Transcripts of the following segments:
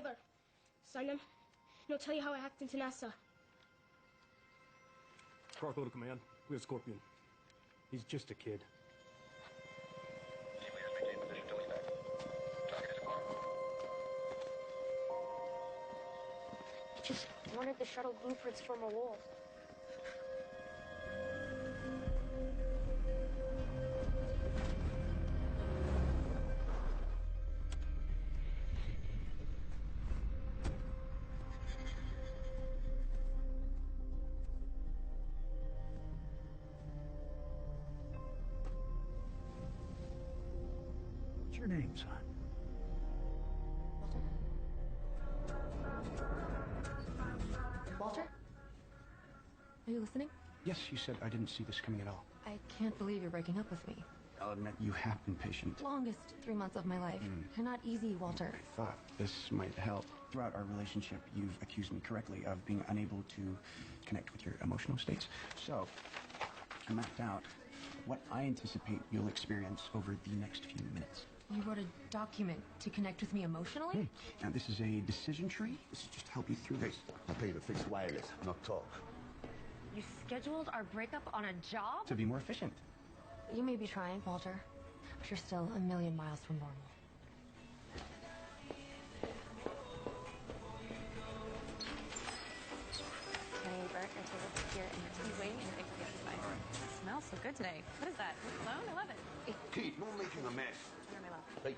together. Sign him, and he'll tell you how I hacked into NASA. Cargo to command. We have Scorpion. He's just a kid. Team leaders maintain position till he's back. Target is acquired. I just wanted the shuttle blueprints from a wall. What's your name, son? Walter? Are you listening? Yes, you said I didn't see this coming at all. I can't believe you're breaking up with me. I'll admit you have been patient. Longest 3 months of my life. You're not easy, Walter. I thought this might help. Throughout our relationship, you've accused me correctly of being unable to connect with your emotional states. So, I mapped out what I anticipate you'll experience over the next few minutes. You wrote a document to connect with me emotionally? Now, this is a decision tree. This is just to help you through this. I pay you to fix wireless, not talk. You scheduled our breakup on a job? To be more efficient. You may be trying, Walter, but you're still a million miles from normal. Kenny, Bert, I feel like here and he's waiting in the big side. It smells so good today. What is that? Cologne? I love it. Keith, no making a mess. Here, my love. Hey,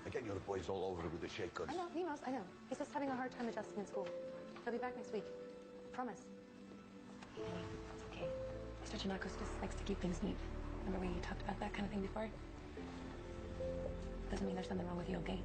again, you're the boys all over it with the shake guns. I know, he knows, I know. He's just having a hard time adjusting in school. He'll be back next week. Promise. It's okay. Mr. Chinakos just likes to keep things neat. Remember we talked about that kind of thing before? Doesn't mean there's something wrong with you, okay?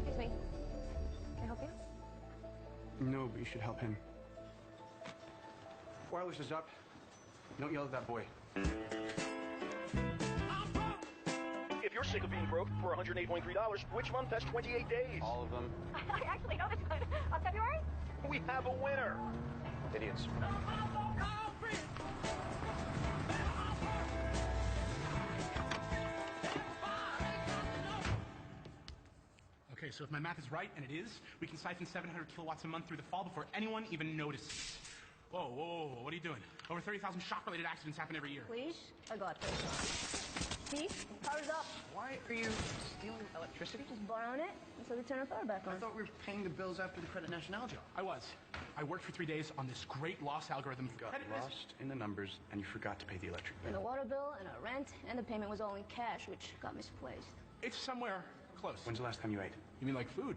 Excuse me. Can I help you? No, but you should help him. Wireless is up. Don't yell at that boy. If you're sick of being broke for $108.3, which month has 28 days? All of them. I actually know this one. February? We have a winner. Idiots. Okay, so if my math is right, and it is, we can siphon 700 kilowatts a month through the fall before anyone even notices. Whoa, whoa, whoa, what are you doing? Over 30,000 shock-related accidents happen every year. Please? I got this. See? Power's up. Why are you stealing electricity? Just borrowing it until they turn our power back on. I thought we were paying the bills after the Credit National job. I was. I worked for 3 days on this great loss algorithm. You got lost in the numbers, and you forgot to pay the electric And the bill. water bill, and our rent, and the payment was all in cash, which got misplaced. It's somewhere close. When's the last time you ate? You mean like food?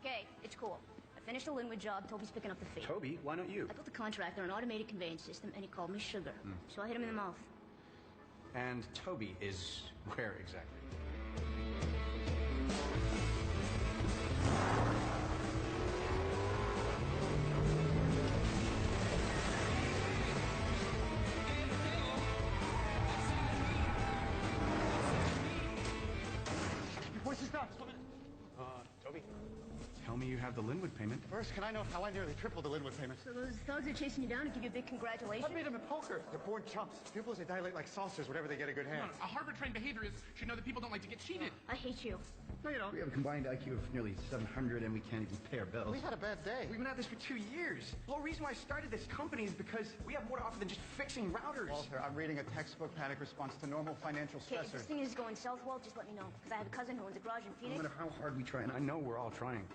Okay, it's cool. I finished the Linwood job. Toby's picking up the fee. Toby, why don't you? I built a contractor an automated conveyance system, and he called me sugar. So I hit him in the mouth. And Toby is where exactly? Your voice is nuts. Toby, tell me you have the Linwood payment. First, can I know how I nearly tripled the Linwood payment? So those thugs are chasing you down to give you a big I congratulations? beat them at poker. They're born chumps. People say dilate like saucers whenever they get a good hand. No, a Harvard-trained behaviorist should know that people don't like to get cheated. I hate you. No, you don't. We have a combined IQ of nearly 700, and we can't even pay our bills. We've had a bad day. We've been at this for 2 years. The whole reason why I started this company is because we have more to offer than just fixing routers. Walter, I'm reading a textbook panic response to normal financial Okay, if this stressors. thing is going south, Walt, just let me know. Because I have a cousin who owns a garage in No Phoenix. matter how hard we try, and I know we're all trying.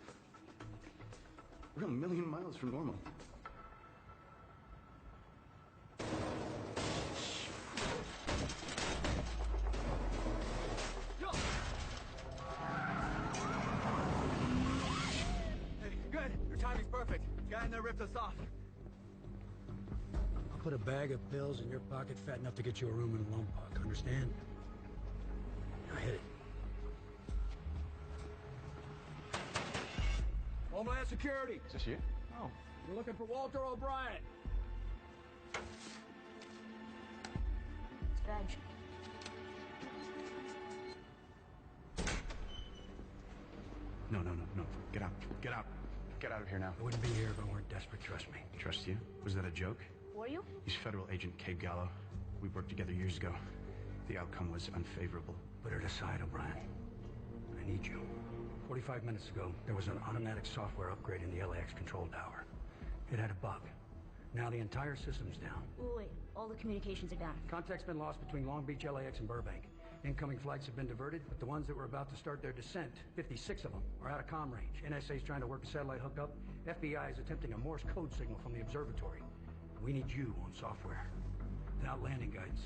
We're a million miles from normal. Hey, good. Your timing's perfect. Guy in there ripped us off. I'll put a bag of pills in your pocket fat enough to get you a room in Lompoc, understand? Now hit it. Homeland Security. Is this you? Oh, we're looking for Walter O'Brien. It's badge. No. Get out. Get out. Get out of here now. I wouldn't be here if I weren't desperate, trust me. Trust you? Was that a joke? Who are you? He's Federal Agent Cabe Gallo. We worked together years ago. The outcome was unfavorable. Put it aside, O'Brien. I need you. 45 minutes ago, there was an automatic software upgrade in the LAX control tower. It had a bug. Now the entire system's down. Wait. All the communications are down. Contact's been lost between Long Beach, LAX, and Burbank. Incoming flights have been diverted, but the ones that were about to start their descent, 56 of them, are out of comm range. NSA's trying to work a satellite hookup. FBI is attempting a Morse code signal from the observatory. We need you on software. Without landing guidance,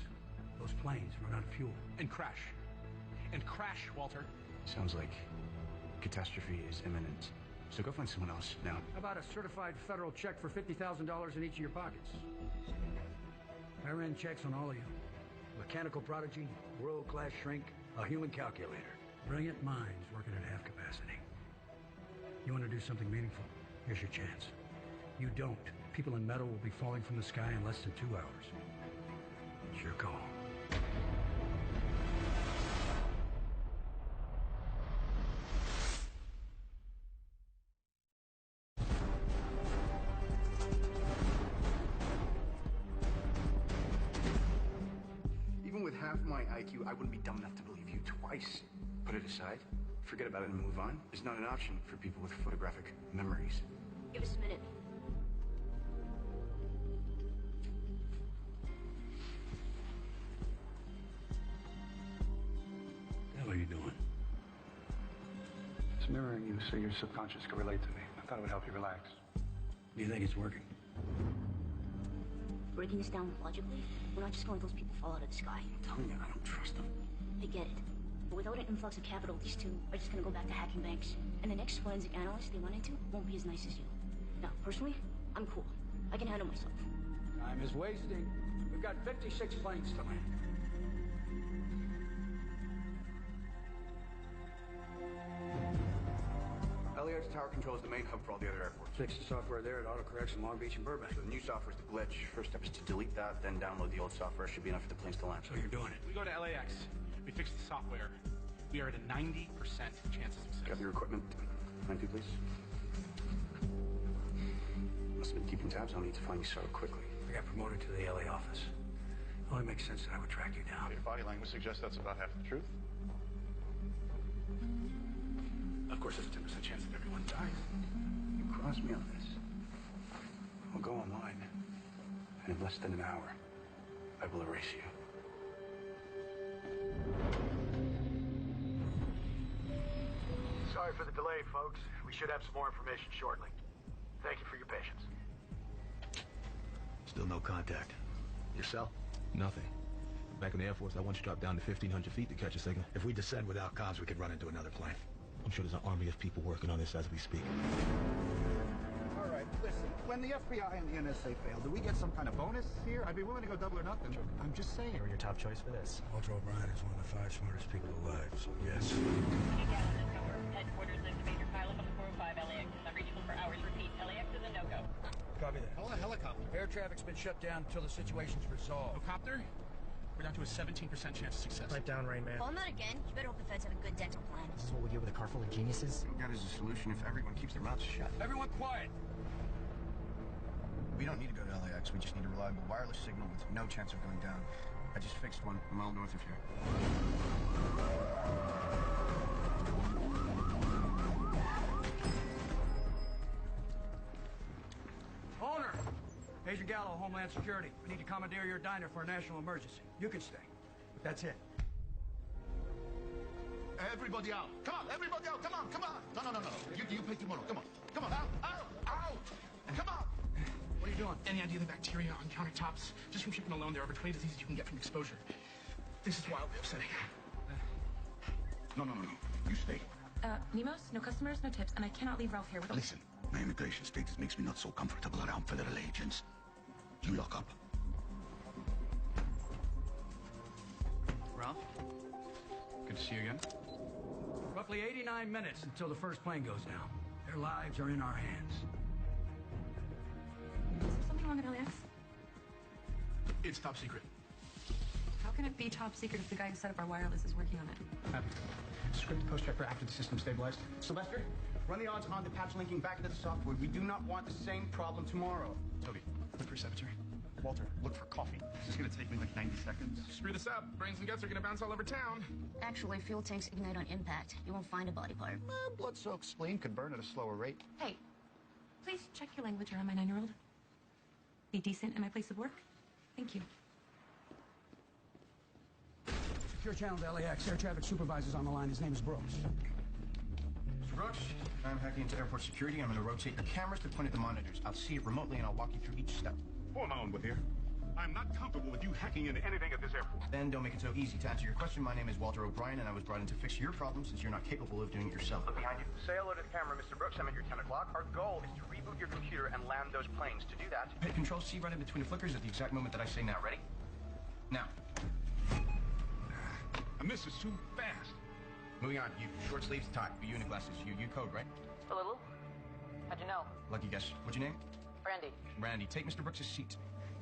those planes run out of fuel. And crash. And crash, Walter. Sounds like catastrophe is imminent. So go find someone else now. How about a certified federal check for $50,000 in each of your pockets? I ran checks on all of you. Mechanical prodigy, world-class shrink, a human calculator. Brilliant minds working at half capacity. You want to do something meaningful? Here's your chance. You don't. People in metal will be falling from the sky in less than 2 hours. It's your call. Even with half my IQ, I wouldn't be dumb enough to believe you twice. Put it aside. Forget about it and move on. It's not an option for people with photographic memories. Give us a minute. What the hell are you doing? It's mirroring you so your subconscious can relate to me. I thought it would help you relax. Do you think it's working? Breaking this down logically, we're not just going to let those people fall out of the sky. I'm telling you, I don't trust them. I get it. But without an influx of capital, these two are just going to go back to hacking banks. And the next forensic analyst they run into won't be as nice as you. Now, personally, I'm cool. I can handle myself. Time is wasting. We've got 56 planes to land. LAX Tower controls the main hub for all the other airports. Fix the software there, it autocorrects in Long Beach and Burbank. So the new software is the glitch. First step is to delete that, then download the old software. Should be enough for the planes to land. So you're doing it. We go to LAX. We fix the software. We are at a 90% chance of success. Grab your equipment. 90, please. Must have been keeping tabs on me to find you so quickly. I got promoted to the LA office. It only makes sense that I would track you down. Your body language suggests that's about half the truth. Of course, there's a 10% chance that everyone dies. You cross me on this. I'll go online. And in less than an hour, I will erase you. Sorry for the delay, folks. We should have some more information shortly. Thank you for your patience. Still no contact. Yourself? Nothing. Back in the Air Force, I once dropped down to 1,500 feet to catch a signal. If we descend without comms, we could run into another plane. I'm sure there's an army of people working on this as we speak. All right, listen. When the FBI and the NSA fail, do we get some kind of bonus here? I'd be willing to go double or nothing. I'm just saying. You're your top choice for this. Walter O'Brien is one of the 5 smartest people alive, so yes. Headquarters is a major pileup on the 405 LAX is unreachable for hours. Repeat, LAX is a no-go. Copy that. Call a helicopter. Air traffic's been shut down until the situation's resolved. No copter? We're down to a 17% chance of success. Pipe down, Rain Man. Call him out again. You better hope the feds have a good dental plan. This is what we get with a car full of geniuses. That is a solution if everyone keeps their mouths shut. Everyone quiet! We don't need to go to LAX. We just need a reliable wireless signal with no chance of going down. I just fixed one a mile north of here. Owner! Agent Gallo, Homeland Security. We need to commandeer your diner for a national emergency. You can stay, but that's it. Everybody out. Come on, everybody out. Come on, come on. No. You pay tomorrow. Come on. Come on, out. Come on. What are you doing? Any idea of the bacteria on countertops? Just from shipping alone, there are over 20 diseases you can get from exposure. This is wildly upsetting. No. You stay. Nemos, no customers, no tips, and I cannot leave Ralph here with a... Listen, my immigration status makes me not so comfortable around federal agents. You lock up. Ralph? Good to see you again. Roughly 89 minutes until the first plane goes down. Their lives are in our hands. Is there something wrong at LAX? It's top secret. How can it be top secret if the guy who set up our wireless is working on it? Script post-check for after the system stabilized. Sylvester, run the odds on the patch linking back into the software. We do not want the same problem tomorrow. Toby, look for cemetery. Walter, look for coffee. This is gonna take me like 90 seconds. Screw this up. Brains and guts are gonna bounce all over town. Actually, fuel tanks ignite on impact. You won't find a body part. Blood-soaked spleen could burn at a slower rate. Hey, please check your language around my 9-year-old. Be decent in my place of work. Thank you. Secure channel to LAX. Air traffic supervisor's on the line. His name is Brooks. Mr. Brooks, I'm hacking into airport security. I'm going to rotate your cameras to point at the monitors. I'll see it remotely, and I'll walk you through each step. Who am I on with here? I'm not comfortable with you hacking into anything at this airport. Then don't make it so easy. To answer your question, my name is Walter O'Brien, and I was brought in to fix your problem since you're not capable of doing it yourself. Look behind you. Say hello to the camera, Mr. Brooks. I'm at your 10 o'clock. Our goal is to reboot your computer and land those planes. To do that, hit Control-C right in between the flickers at the exact moment that I say now. Ready? Now. And this is too fast. Moving on. You. Short sleeves, tie. You unit glasses. You code, right? A little. How'd you know? Lucky guess. What's your name? Brandy. Randy. Take Mr. Brooks' seat.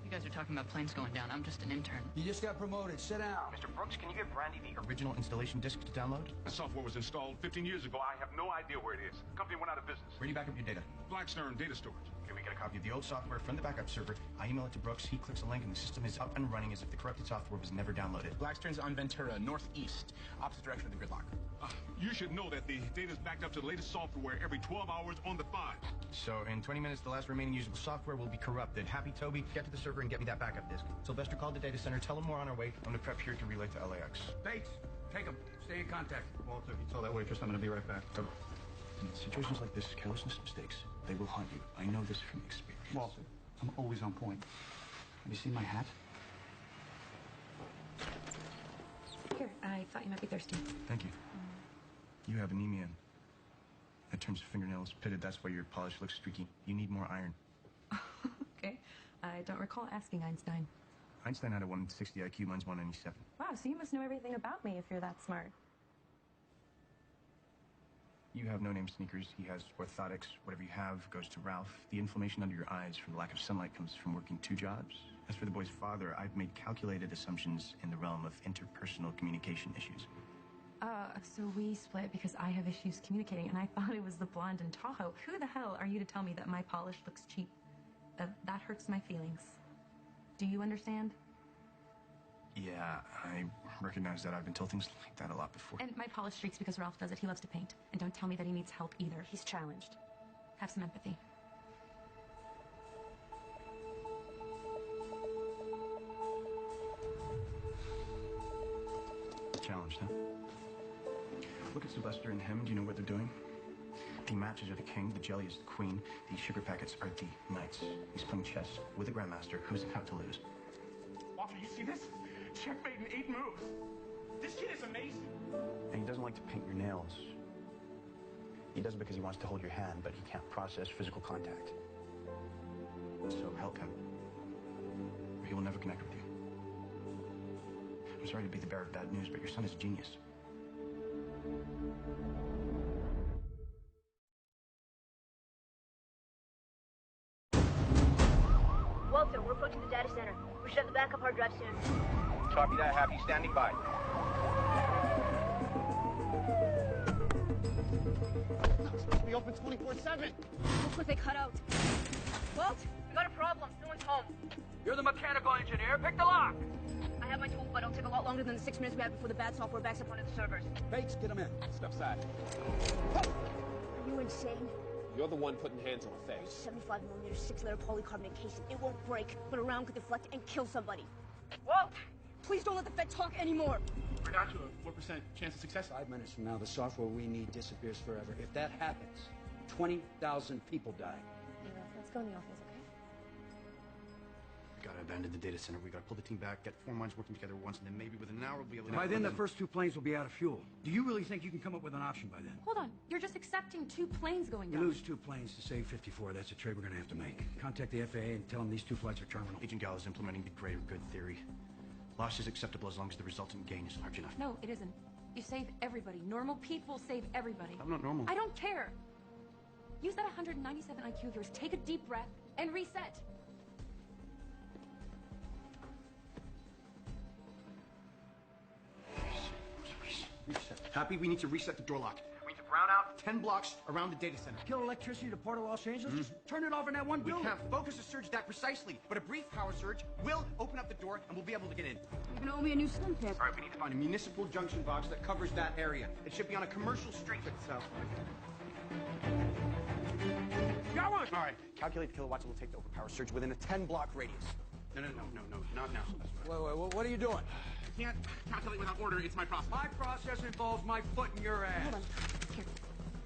You guys are talking about planes going down. I'm just an intern. You just got promoted. Sit down. Mr. Brooks, can you give Brandy the original installation disk to download? The software was installed 15 years ago. I have no idea where it is. The company went out of business. Where do you back up your data? Blackstone data storage. Okay, we get a copy of the old software from the backup server. I email it to Brooks. He clicks a link, and the system is up and running as if the corrupted software was never downloaded. Blackstone's on Ventura, northeast, opposite direction of the gridlock. You should know that the data's backed up to the latest software every 12 hours on the 5. So in 20 minutes, the last remaining usable software will be corrupted. Happy Toby, get to the server and get me that backup disk. Sylvester called the data center. Tell him we're on our way. I'm gonna prep here to relay to LAX. Bates, take him. Stay in contact. Walter, you tell that waitress I'm gonna be right back. In situations like this, carelessness mistakes, they will haunt you. I know this from experience. Walter, I'm always on point. Have you seen my hat? Here, I thought you might be thirsty. Thank you. You have anemia. That turns your fingernails pitted. That's why your polish looks streaky. You need more iron. Okay. I don't recall asking Einstein. Einstein had a 160 IQ. Mine's 197. Wow, so you must know everything about me if you're that smart. You have no-name sneakers. He has orthotics. Whatever you have goes to Ralph. The inflammation under your eyes from the lack of sunlight comes from working 2 jobs. As for the boy's father, I've made calculated assumptions in the realm of interpersonal communication issues. So we split because I have issues communicating, and I thought it was the blonde in Tahoe. Who the hell are you to tell me that my polish looks cheap? That hurts my feelings. Do you understand? Yeah, I recognize that. I've been told things like that a lot before. And my polish streaks because Ralph does it. He loves to paint. And don't tell me that he needs help either. He's challenged. Have some empathy. Challenged, huh? Look at Sylvester and him. Do you know what they're doing? The matches are the king, the jelly is the queen, the sugar packets are the knights. He's playing chess with a grandmaster who's about to lose. Walter, you see this? Checkmate in 8 moves. This kid is amazing. And he doesn't like to paint your nails. He does it because he wants to hold your hand, but he can't process physical contact. So help him, or he will never connect with you. I'm sorry to be the bearer of bad news, but your son is a genius. Walter, we're approaching the data center. We should have the backup hard drive soon. Copy that. Happy. Standing by. It's supposed to be open 24/7. Looks like they cut out. Walt, we got a problem. No one's home. You're the mechanical engineer. Pick the lock. I have my tools, but it'll take a lot longer than the 6 minutes we had before the bad software backs up onto the servers. Bates, get him in. Step aside. Are you insane? You're the one putting hands on the It's face. 75mm 6-layer polycarbonate casing. It won't break, but a round could deflect and kill somebody. Walt, please don't let the Fed talk anymore. We're down to a 4% chance of success. 5 minutes from now, the software we need disappears forever. If that happens, 20,000 people die. Hey, Ralph, let's go in the office, okay? We gotta abandon the data center. We gotta pull the team back, get 4 minds working together once, and then maybe within an hour we'll be able to... By then, the first 2 planes will be out of fuel. Do you really think you can come up with an option by then? Hold on. You're just accepting 2 planes going You down. lose 2 planes to save 54. That's a trade we're going to have to make. Contact the FAA and tell them these 2 flights are terminal. Agent Gal is implementing the greater good theory. Loss is acceptable as long as the resultant gain is large enough. No, it isn't. You save everybody. Normal people save everybody. I'm not normal. I don't care. Use that 197 IQ of yours. Take a deep breath and reset. Reset. Copy, we need to reset the door lock. We need to brown out 10 blocks around the data center. Kill electricity to part of Los Angeles? Just turn it off in that one We building. can't focus a surge that precisely, but a brief power surge will open up the door and we'll be able to get in. You're gonna owe me a new slim fit. All right, we need to find a municipal junction box that covers that area. It should be on a commercial street. South. Got one! All right, calculate the kilowatts it will take to overpower surge within a 10-block radius. No, not now. Wait, what are you doing? I can't calculate without order. It's my process. My process involves my foot in your ass. Hold on. Here.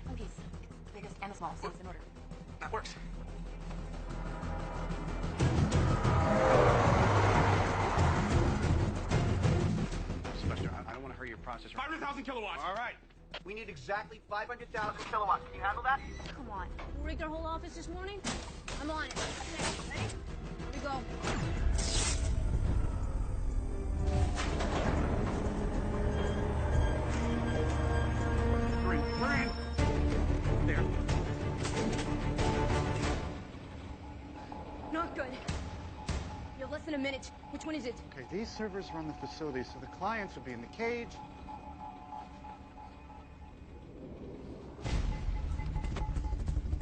One piece. It's the biggest and the smallest, so it's in order. That works. Sylvester, I don't want to hurry your process. 500,000 kilowatts. All right. We need exactly 500,000 kilowatts. Can you handle that? Come on. You rigged our whole office this morning? I'm on it. Ready? Here we go. We're in. There. Not good. You have less than a minute. Which one is it? Okay, these servers run the facility, so the clients will be in the cage.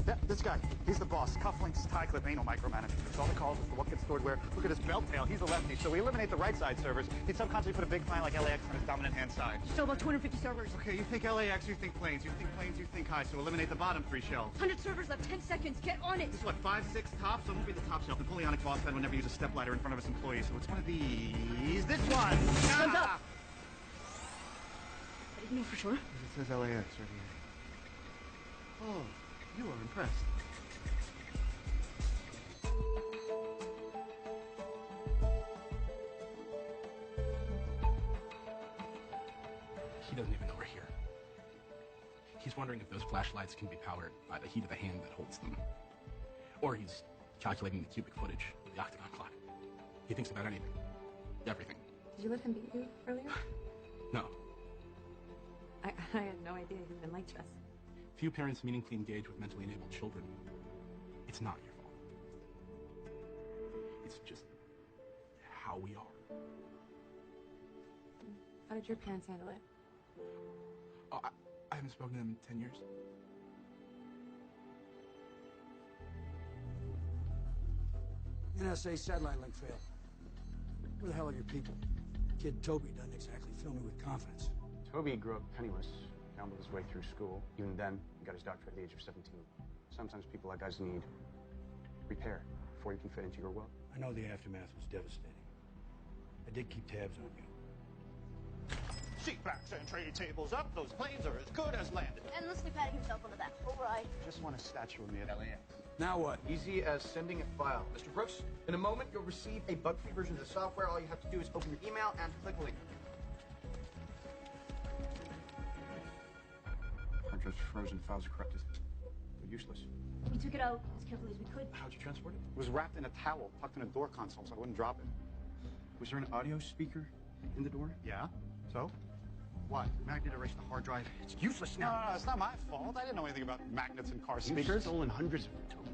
Yeah, this guy, he's the boss. Cufflinks, tie clip, anal micromanager. It's all the calls as to what gets stored where. Look at his belt tail, he's a lefty, so we eliminate the right side servers. He'd subconsciously put a big client like LAX on his dominant hand side. Still about 250 servers. Okay, you think LAX, you think planes. You think planes, you think high, so eliminate the bottom 3 shelves. 100 servers left, 10 seconds. Get on it. This is what, 5, 6 tops? So it won't be the top shelf. Napoleonic boss man would never use a stepladder in front of his employees, so it's one of these. This one! Thumbs up. I didn't know for sure. It says LAX right here. Oh, you are impressed. He doesn't even know we're here. He's wondering if those flashlights can be powered by the heat of the hand that holds them. Or he's calculating the cubic footage of the octagon clock. He thinks about anything. Everything. Did you let him beat you earlier? No. I had no idea he'd been like this. Few parents meaningfully engage with mentally enabled children. It's not your fault. It's just how we are. How did your parents handle it? Oh, I haven't spoken to them in 10 years. NSA satellite link failed. Where the hell are your people? Kid Toby doesn't exactly fill me with confidence. Toby grew up penniless, gambled his way through school. Even then, he got his doctorate at the age of 17. Sometimes people like us need repair before you can fit into your world. I know the aftermath was devastating. I did keep tabs on you. Seat backs and tray tables up. Those planes are as good as landed. Endlessly patting himself on the back. Override. Just want a statue of me at LAX. Now what? Easy as sending a file. Mr. Brooks, in a moment you'll receive a bug-free version of the software. All you have to do is open your email and click a link. Hard drive's frozen, files are corrupted. They're useless. We took it out as carefully as we could. How'd you transport it? It was wrapped in a towel, tucked in a door console, so I wouldn't drop it. Was there an audio speaker in the door? Yeah? So? What? Magnet erased the hard drive. It's useless now. No, it's not my fault. I didn't know anything about magnets and car You've speakers. stolen hundreds of them, Toby.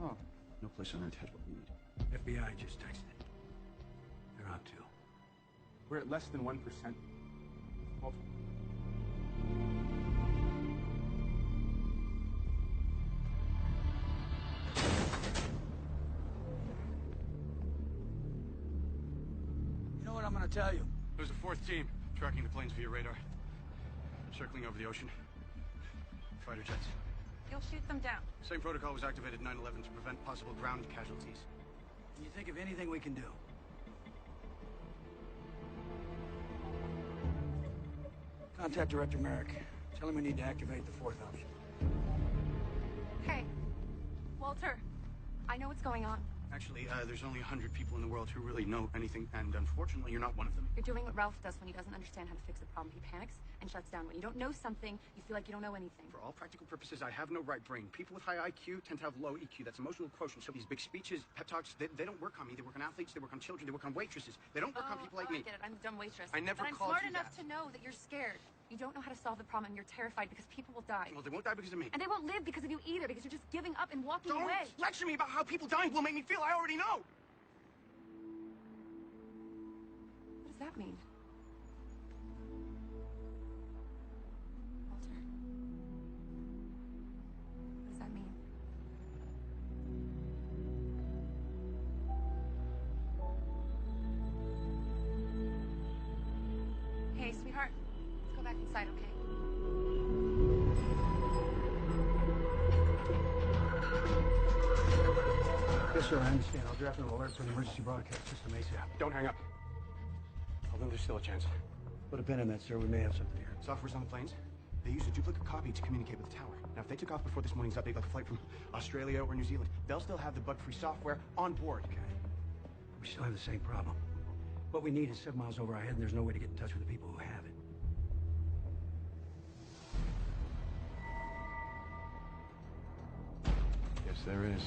Oh. No place on earth has what we need. FBI just texted. They're out too. We're at less than 1%. Well, You know what I'm gonna tell you? There's a 4th team tracking the planes via radar. Circling over the ocean. Fighter jets. You'll shoot them down. Same protocol was activated 9/11 to prevent possible ground casualties. Can you think of anything we can do? Contact Director Merrick. Tell him we need to activate the 4th option. Hey, Walter, I know what's going on. Actually, there's only 100 people in the world who really know anything, and unfortunately, you're not one of them. You're doing what Ralph does when he doesn't understand how to fix a problem. He panics and shuts down. When you don't know something, you feel like you don't know anything. For all practical purposes, I have no right brain. People with high IQ tend to have low EQ. That's emotional quotient. So these big speeches, pep talks, they don't work on me. They work on athletes, they work on children, they work on waitresses. They don't work on people like me. I get it. I'm the dumb waitress. I never but I'm called smart you enough that. to know that you're scared. You don't know how to solve the problem, and you're terrified because people will die. Well, they won't die because of me. And they won't live because of you either, because you're just giving up and walking Don't away. lecture me about how people dying will make me feel. I already know. What does that mean? outside, okay? Yes, sir, I understand. I'll draft an alert for the emergency broadcast system ASAP. Don't hang up. Although there's still a chance. Put a pin in that, sir. We may have something here. Software's on the planes. They used a duplicate copy to communicate with the tower. Now, if they took off before this morning's update, like a flight from Australia or New Zealand, they'll still have the bug-free software on board. Okay. We still have the same problem. What we need is 7 miles over our head, and there's no way to get in touch with the people who have it. Yes, there is.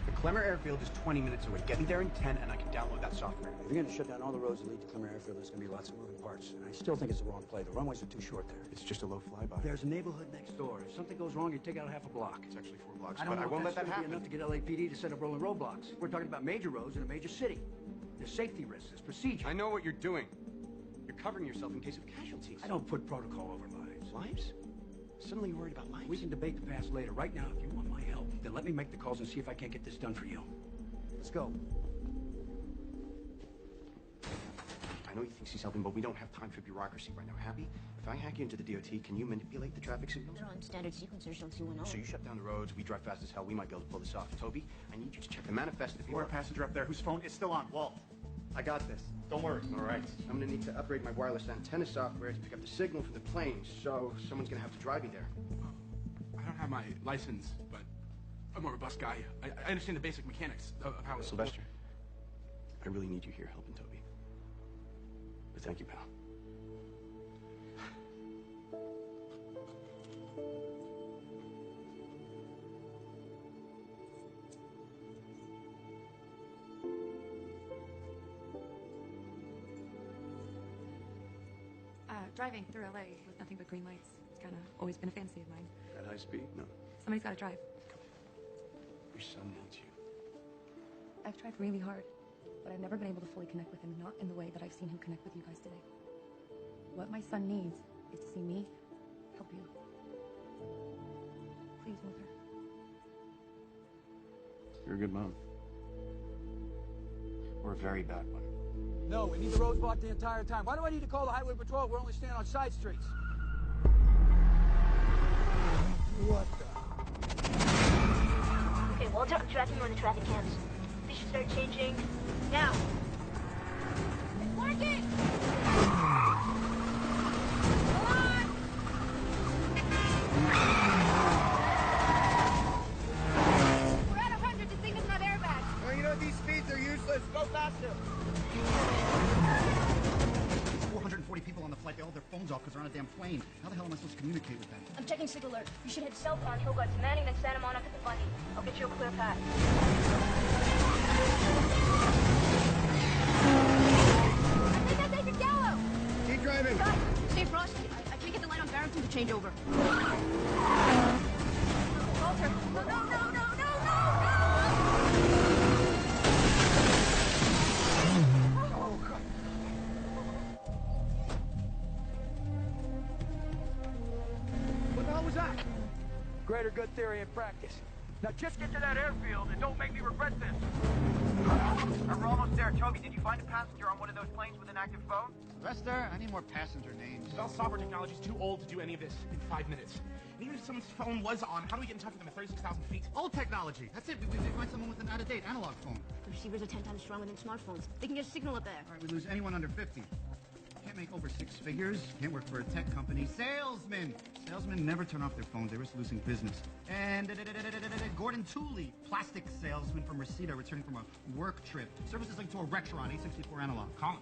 The Clemmer Airfield is 20 minutes away. Get me there in 10, and I can download that software. If you're going to shut down all the roads that lead to Clemmer Airfield, there's going to be lots of moving parts. And I still think it's the wrong play. The runways are too short there. It's just a low flyby. There's a neighborhood next door. If something goes wrong, you take out half a block. It's actually 4 blocks, I don't but know I won't if let that that's happen. enough to get LAPD to set up rolling roadblocks. We're talking about major roads in a major city. There's safety risks. There's procedure. I know what you're doing. You're covering yourself in case of casualties. I don't put protocol over lives. Lives? Suddenly you're worried about lives? We can debate the past later. Right now, if you want my help, then let me make the calls and see if I can't get this done for you. Let's go. I know he thinks he's helping, but we don't have time for bureaucracy right now. Happy? If I hack you into the DOT, can you manipulate the traffic signals? They're on standard sequencers, don't see one on. So you shut down the roads, we drive fast as hell, we might be able to pull this off. Toby, I need you to check the manifest if you Or a want. passenger up there whose phone is still on. Walt, I got this. Don't worry. All right. I'm gonna need to upgrade my wireless antenna software to pick up the signal from the plane, so someone's gonna have to drive me there. I don't have my license, but I'm more of a bus guy. I understand the basic mechanics of how it's... Sylvester, I really need you here helping Toby. But thank you, pal. Driving through LA with nothing but green lights. It's kind of always been a fantasy of mine. At high speed? No. Somebody's got to drive. Your son needs you. I've tried really hard, but I've never been able to fully connect with him, not in the way that I've seen him connect with you guys today. What my son needs is to see me help you. Please, Walter. You're a good mom. Or a very bad one. No, we need the roads blocked the entire time. Why do I need to call the highway patrol? We're only standing on side streets. What the? Okay, Walter, I'm tracking you on the traffic cams. They should start changing now. It's working! Come on! We're at 100. The thing doesn't have airbags. Well, you know, at these speeds are useless. Go faster. 440 people on the flight. They all have their phones off because they're on a damn plane. How the hell am I supposed to communicate with them? I'm checking signal alert. You should head south on Hillguards, Manning, then Santa Monica to Bundy. I'll get you a clear path. I think that's Agent Gallo! Keep driving. Guys, stay frosty. I can't get the line on Barrington to change over. Walter, no! What the hell was that? Greater good theory and practice. Now just get to that airfield and don't make me regret this. We're almost there. Toby, did you find a passenger on one of those planes with an active phone? Sylvester, I need more passenger names. Bell software technology is too old to do any of this in 5 minutes. And even if someone's phone was on, how do we get in touch with them at 36,000 feet? Old technology. That's it. We find someone with an out-of-date analog phone. The receivers are 10 times stronger than smartphones. They can get a signal up there. All right, we lose anyone under 50. Can't make over 6 figures. Can't work for a tech company. Salesmen. Salesmen never turn off their phones. They risk losing business. And Gordon Tooley, plastic salesman from Reseda, returning from a work trip. Services linked to a Rectron, 864 analog. Call him.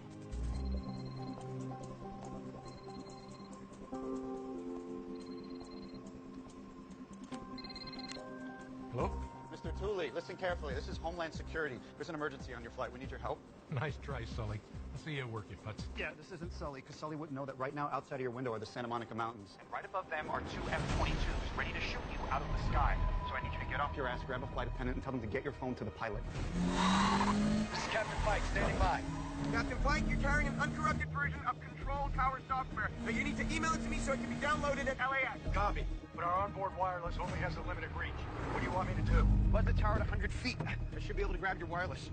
Hello? Mr. Tooley, listen carefully. This is Homeland Security. There's an emergency on your flight. We need your help. Nice try, Sully. I'll see you at work, you putz. Yeah, this isn't Sully, because Sully wouldn't know that right now outside of your window are the Santa Monica Mountains. And right above them are 2 F-22s ready to shoot you out of the sky. So I need you to get off your ass, grab a flight attendant, and tell them to get your phone to the pilot. This is Captain Pike, standing by. Captain Pike, you're carrying an uncorrupted version of Control Tower software. Now you need to email it to me so it can be downloaded at LAX. Copy. But our onboard wireless only has a limited reach. What do you want me to do? Buzz the tower at 100 feet. I should be able to grab your wireless.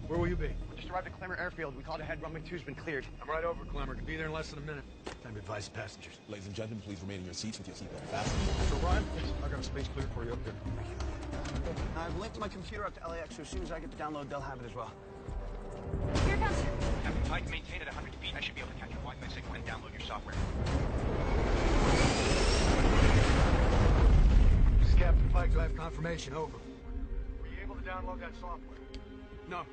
Where will you be? We just arrived at Clemmer Airfield. We called ahead. Runway 2's been cleared. I'm right over, Clemmer. Could be there in less than a minute. Time to advise passengers. Ladies and gentlemen, please remain in your seats with your seatbelt fastened. Mr. O'Brien, I got a space cleared for you up there. I've linked my computer up to LAX, so as soon as I get the download, they'll have it as well. Here comes. Captain Pike, maintain at 100 feet. I should be able to catch your Wi-Fi signal and download your software. This is Captain Pike. Do I have confirmation? Over. Were you able to download that software? No.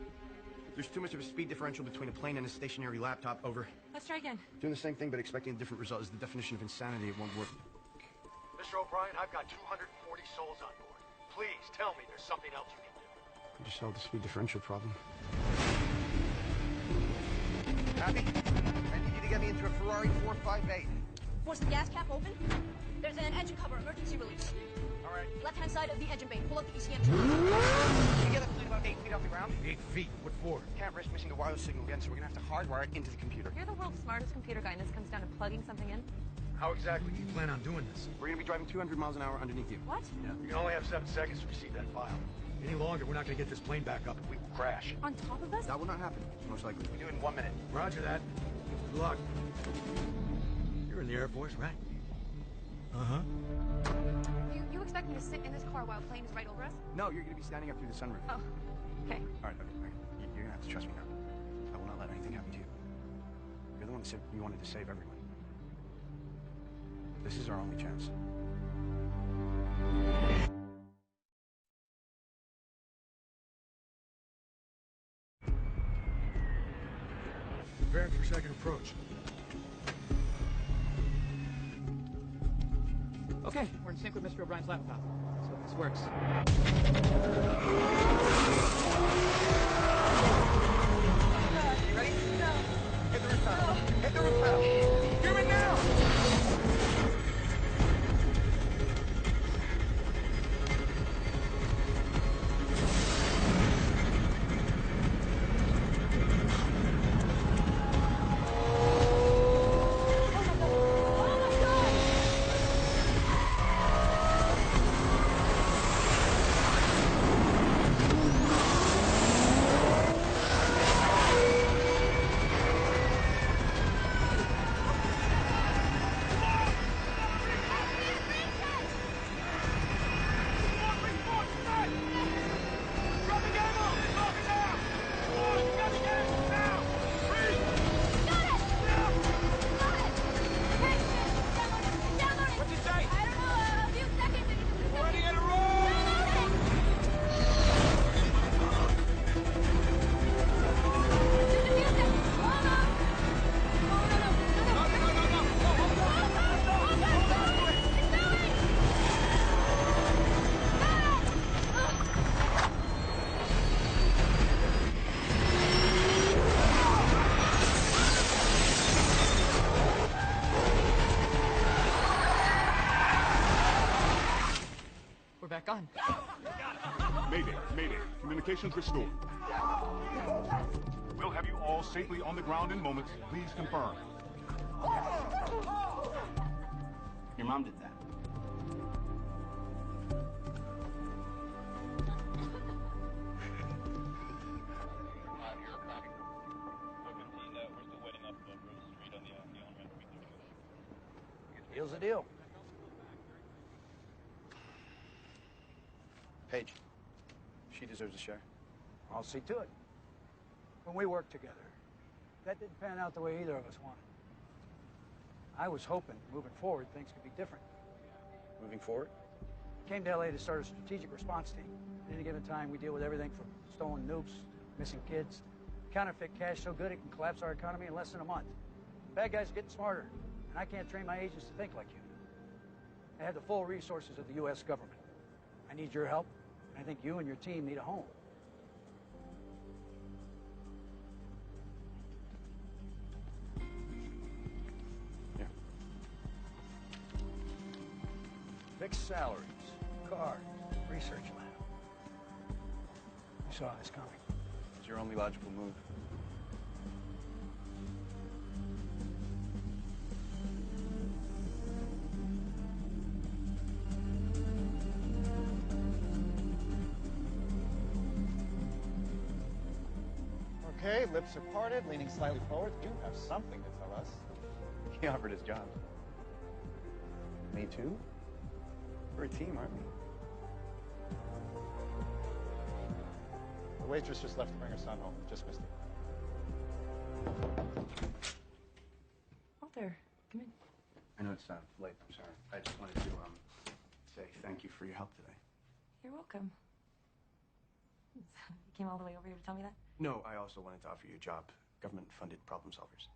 There's too much of a speed differential between a plane and a stationary laptop. Over. Let's try again. Doing the same thing but expecting a different result is the definition of insanity. It won't work. Mr. O'Brien, I've got 240 souls on board. Please tell me there's something else you can do. We just solved the speed differential problem. Happy? I need you to get me into a Ferrari 458. Was the gas cap open? There's an engine cover, emergency release. All right. Left-hand side of the engine bay. Pull up the ECM. Can you get that plane about 8 feet off the ground? 8 feet? What for? Can't risk missing the wireless signal again, so we're gonna have to hardwire it into the computer. You're the world's smartest computer guy, and this comes down to plugging something in? How exactly do you plan on doing this? We're gonna be driving 200 miles an hour underneath you. What? Yeah. You can only have 7 seconds to receive that file. Any longer, we're not going to get this plane back up and we will crash. On top of us? That will not happen, most likely. We do it in 1 minute. Roger that. Good luck. You're in the Air Force, right? Uh-huh. You expect me to sit in this car while a plane is right over us? No, you're gonna be standing up through the sunroof. Oh, okay. All right. You're gonna have to trust me now. I will not let anything happen to you. You're the one that said you wanted to save everyone. This is our only chance. Preparing for second approach. Okay, we're in sync with Mr. O'Brien's laptop. Let's hope this works. You ready? No. Hit the roof pedal. Hit the roof pedal. Do it now! Back on. Mayday, mayday. Communications restored. We'll have you all safely on the ground in moments. Please confirm. Your mom did that. Deal's a deal. Paige, she deserves a share. I'll see to it. When we worked together, that didn't pan out the way either of us wanted. I was hoping, moving forward, things could be different. Moving forward? Came to LA to start a strategic response team. At any given time, we deal with everything from stolen nukes, missing kids, counterfeit cash so good it can collapse our economy in less than a month. Bad guys are getting smarter, and I can't train my agents to think like you. I have the full resources of the U.S. government. I need your help. I think you and your team need a home. Here. Fixed salaries, cars, research lab. You saw this coming. It's your only logical move. Okay, lips are parted, leaning slightly forward. You have something to tell us. He offered his job. Me too? We're a team, aren't we? The waitress just left to bring her son home. Just missed it. Walter, come in. I know it's late. I'm sorry. I just wanted to say thank you for your help today. You're welcome. You came all the way over here to tell me that? No, I also wanted to offer you a job. Government-funded problem solvers.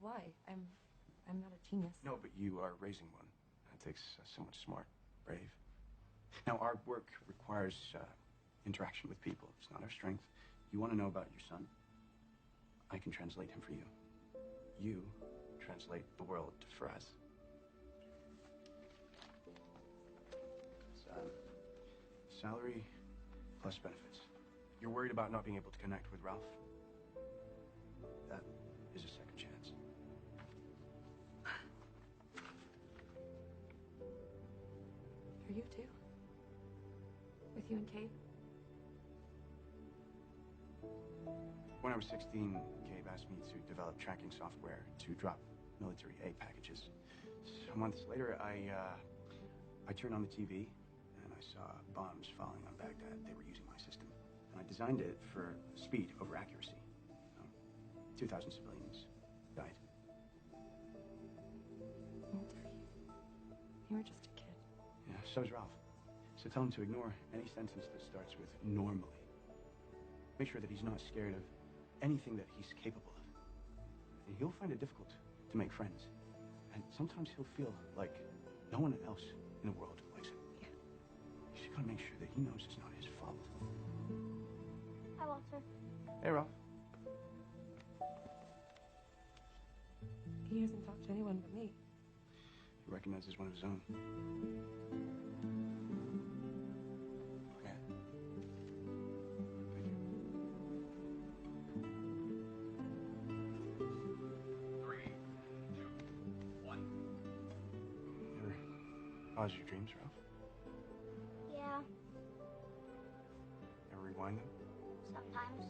Why? I'm not a genius. No, but you are raising one. That takes someone smart, brave. Now, our work requires interaction with people. It's not our strength. You want to know about your son? I can translate him for you. You translate the world for us. It's, salary plus benefits. You're worried about not being able to connect with Ralph? That is a second chance. For you too? With you and Kate? When I was 16, Gabe asked me to develop tracking software to drop military aid packages. So months later, I turned on the TV and I saw bombs falling on Baghdad. They were using my system. And I designed it for speed over accuracy. 2,000 civilians died. Walter, you were just a kid. Yeah, so's Ralph. So tell him to ignore any sentence that starts with normally. Make sure that he's not scared of anything that he's capable of. And he'll find it difficult to make friends. And sometimes he'll feel like no one else in the world likes him. Yeah. You just gotta make sure that he knows it's not his fault. Hi, Walter. Hey, Ralph. He hasn't talked to anyone but me. He recognizes one of his own. Yeah. Thank you. 3, 2, 1. Ever pause your dreams, Ralph? Yeah, Ever rewind them? sometimes.